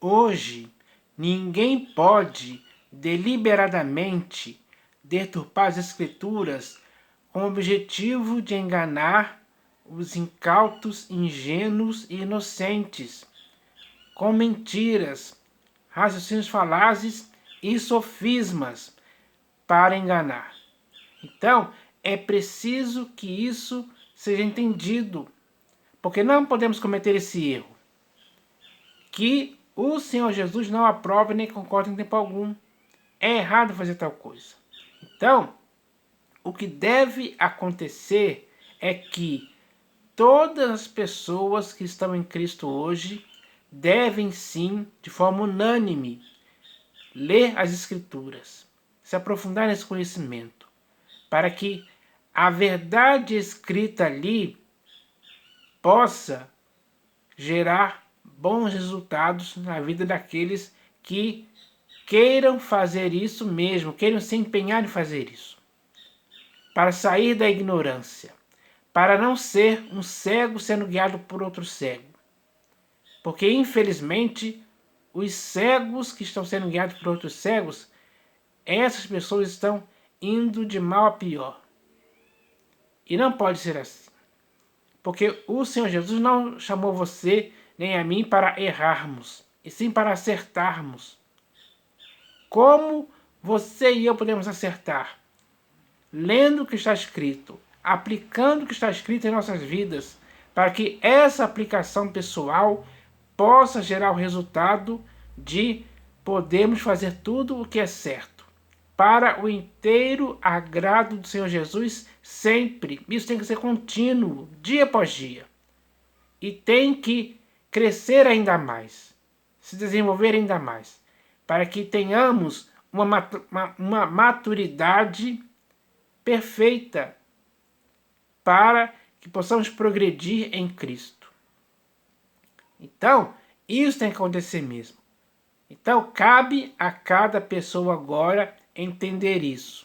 Hoje, ninguém pode deliberadamente deturpar as Escrituras com o objetivo de enganar os incautos, ingênuos e inocentes, com mentiras, raciocínios falazes e sofismas para enganar. Então, é preciso que isso seja entendido, porque não podemos cometer esse erro, que o Senhor Jesus não aprova nem concorda em tempo algum. É errado fazer tal coisa. Então, o que deve acontecer é que todas as pessoas que estão em Cristo hoje devem sim, de forma unânime, ler as Escrituras, se aprofundar nesse conhecimento, para que a verdade escrita ali possa gerar bons resultados na vida daqueles que queiram fazer isso mesmo, queiram se empenhar em fazer isso, para sair da ignorância, para não ser um cego sendo guiado por outro cego. Porque, infelizmente, os cegos que estão sendo guiados por outros cegos, essas pessoas estão indo de mal a pior. E não pode ser assim. Porque o Senhor Jesus não chamou você nem a mim para errarmos, e sim para acertarmos. Como você e eu podemos acertar? Lendo o que está escrito, aplicando o que está escrito em nossas vidas, para que essa aplicação pessoal possa gerar o resultado de podermos fazer tudo o que é certo, para o inteiro agrado do Senhor Jesus sempre. Isso tem que ser contínuo, dia após dia. E tem que crescer ainda mais, se desenvolver ainda mais, para que tenhamos uma maturidade perfeita, para que possamos progredir em Cristo. Então, isso tem que acontecer mesmo. Então, cabe a cada pessoa agora entender isso.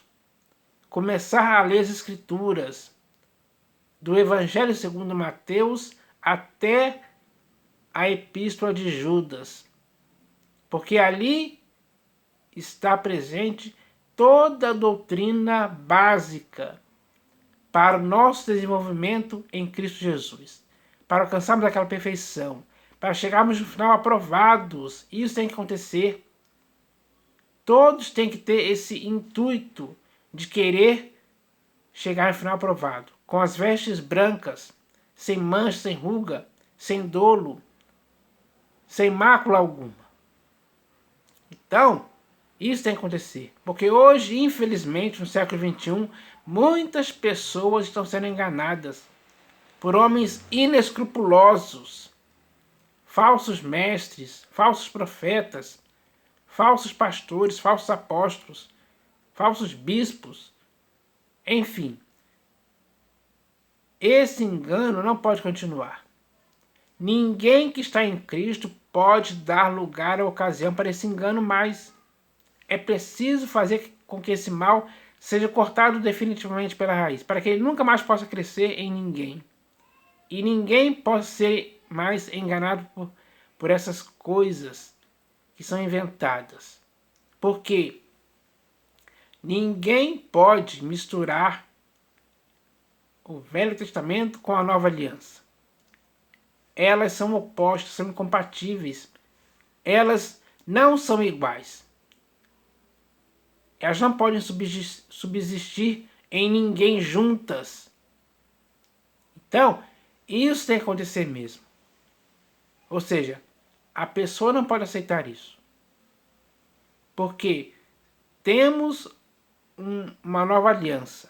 Começar a ler as Escrituras, do Evangelho segundo Mateus até a Epístola de Judas. Porque ali está presente toda a doutrina básica para o nosso desenvolvimento em Cristo Jesus, para alcançarmos aquela perfeição, para chegarmos no final aprovados. Isso tem que acontecer. Todos têm que ter esse intuito de querer chegar no final aprovado, com as vestes brancas, sem mancha, sem ruga, sem dolo, sem mácula alguma. Então, isso tem que acontecer, porque hoje, infelizmente, no século XXI, muitas pessoas estão sendo enganadas por homens inescrupulosos, falsos mestres, falsos profetas, falsos pastores, falsos apóstolos, falsos bispos, enfim. Esse engano não pode continuar. Ninguém que está em Cristo pode dar lugar à ocasião para esse engano mais. É preciso fazer com que esse mal seja cortado definitivamente pela raiz, para que ele nunca mais possa crescer em ninguém. E ninguém possa ser mais enganado por essas coisas que são inventadas. Porque ninguém pode misturar o Velho Testamento com a Nova Aliança. Elas são opostas, são incompatíveis. Elas não são iguais. Elas não podem subsistir em ninguém juntas. Então, isso tem que acontecer mesmo. Ou seja, a pessoa não pode aceitar isso. Porque temos uma nova aliança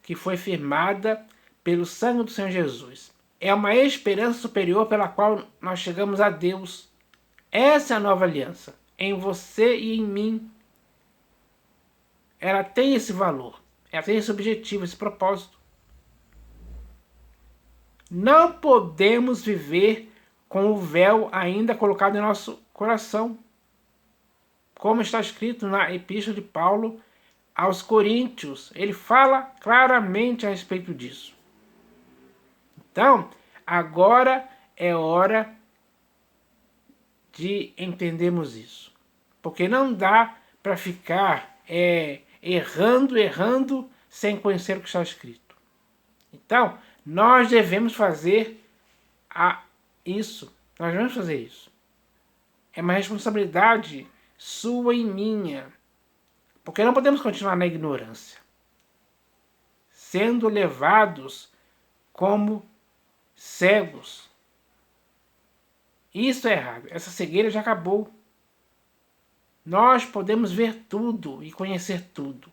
que foi firmada pelo sangue do Senhor Jesus. É uma esperança superior pela qual nós chegamos a Deus. Essa é a nova aliança, em você e em mim. Ela tem esse valor, ela tem esse objetivo, esse propósito. Não podemos viver com o véu ainda colocado em nosso coração. Como está escrito na Epístola de Paulo aos Coríntios, ele fala claramente a respeito disso. Então, agora é hora de entendermos isso. Porque não dá para ficar errando, sem conhecer o que está escrito. Então, nós devemos fazer isso. Nós devemos fazer isso. É uma responsabilidade sua e minha. Porque não podemos continuar na ignorância, sendo levados como cegos. Isso é errado. Essa cegueira já acabou. Nós podemos ver tudo e conhecer tudo.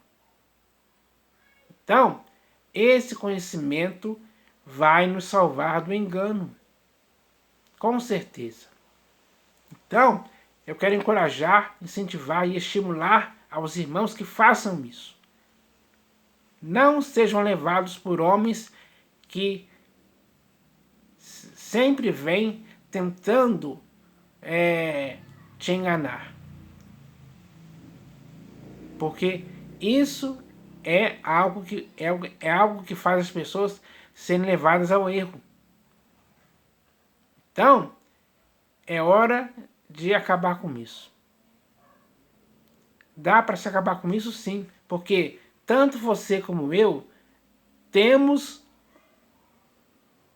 Então, esse conhecimento vai nos salvar do engano. Com certeza. Então, eu quero encorajar, incentivar e estimular aos irmãos que façam isso. Não sejam levados por homens que sempre vêm tentando te enganar. Porque isso é algo que faz as pessoas serem levadas ao erro. Então, é hora de acabar com isso. Dá para se acabar com isso sim, porque tanto você como eu temos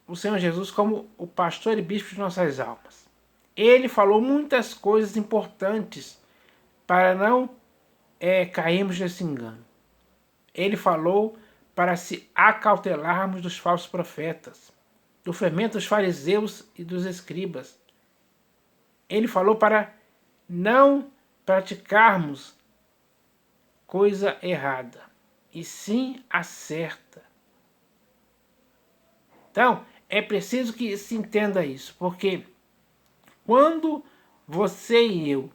o Senhor Jesus como o pastor e bispo de nossas almas. Ele falou muitas coisas importantes para não cairmos nesse engano. Ele falou para se acautelarmos dos falsos profetas, do fermento dos fariseus e dos escribas. Ele falou para não praticarmos coisa errada, e sim a certa. Então, é preciso que se entenda isso, porque quando você e eu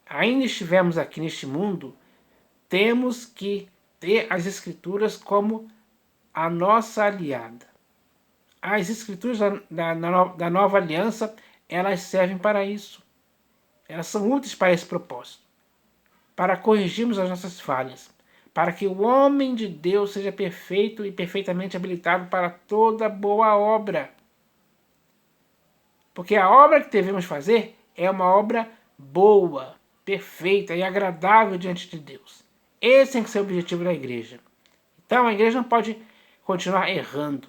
ainda estivermos aqui neste mundo, temos que ter as Escrituras como a nossa aliada. As Escrituras da nova aliança, elas servem para isso. Elas são úteis para esse propósito, para corrigirmos as nossas falhas, para que o homem de Deus seja perfeito e perfeitamente habilitado para toda boa obra. Porque a obra que devemos fazer é uma obra boa, perfeita e agradável diante de Deus. Esse tem que ser o objetivo da igreja. Então a igreja não pode continuar errando.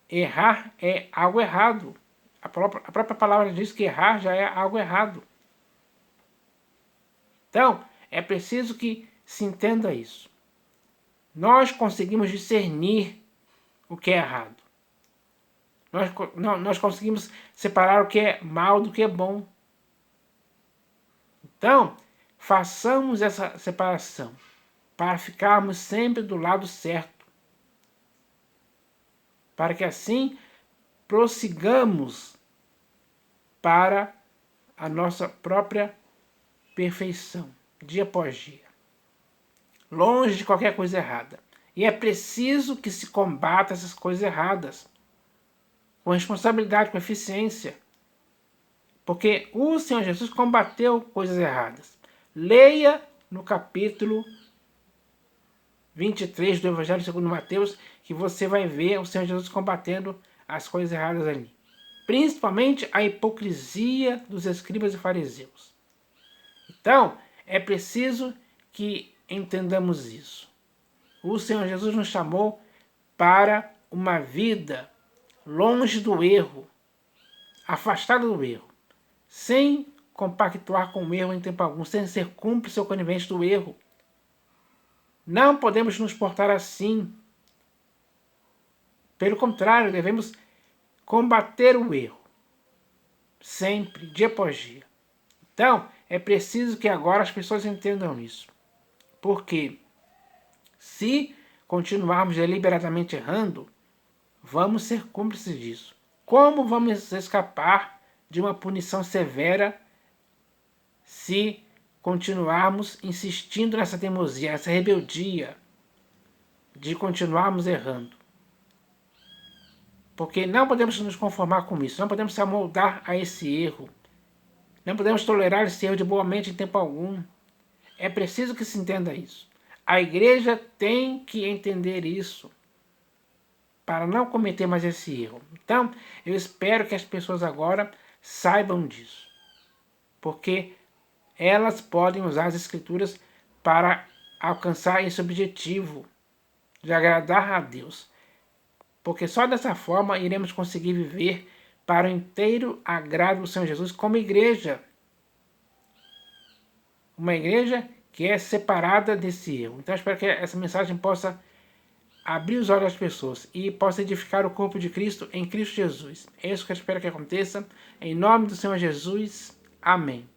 Errar é algo errado. A própria palavra diz que errar já é algo errado. Então, é preciso que se entenda isso. Nós conseguimos discernir o que é errado. Nós conseguimos separar o que é mal do que é bom. Então, façamos essa separação para ficarmos sempre do lado certo. Para que assim prossigamos para a nossa própria perfeição, dia após dia. Longe de qualquer coisa errada. E é preciso que se combata essas coisas erradas. Com responsabilidade, com eficiência. Porque o Senhor Jesus combateu coisas erradas. Leia no capítulo 23 do Evangelho segundo Mateus, que você vai ver o Senhor Jesus combatendo as coisas erradas ali. Principalmente a hipocrisia dos escribas e fariseus. Então, é preciso que entendamos isso. O Senhor Jesus nos chamou para uma vida longe do erro, afastada do erro, sem compactuar com o erro em tempo algum, sem ser cúmplice ou conivente do erro. Não podemos nos portar assim. Pelo contrário, devemos combater o erro, sempre, dia após dia. Então, é preciso que agora as pessoas entendam isso. Porque se continuarmos deliberadamente errando, vamos ser cúmplices disso. Como vamos escapar de uma punição severa se continuarmos insistindo nessa teimosia, nessa rebeldia de continuarmos errando? Porque não podemos nos conformar com isso, não podemos se amoldar a esse erro. Não podemos tolerar esse erro de boa mente em tempo algum. É preciso que se entenda isso. A igreja tem que entender isso para não cometer mais esse erro. Então, eu espero que as pessoas agora saibam disso. porque elas podem usar as Escrituras para alcançar esse objetivo de agradar a Deus. Porque só dessa forma iremos conseguir viver para o inteiro agrado do Senhor Jesus como igreja. Uma igreja que é separada desse erro. Então eu espero que essa mensagem possa abrir os olhos das pessoas e possa edificar o corpo de Cristo em Cristo Jesus. É isso que eu espero que aconteça. Em nome do Senhor Jesus. Amém.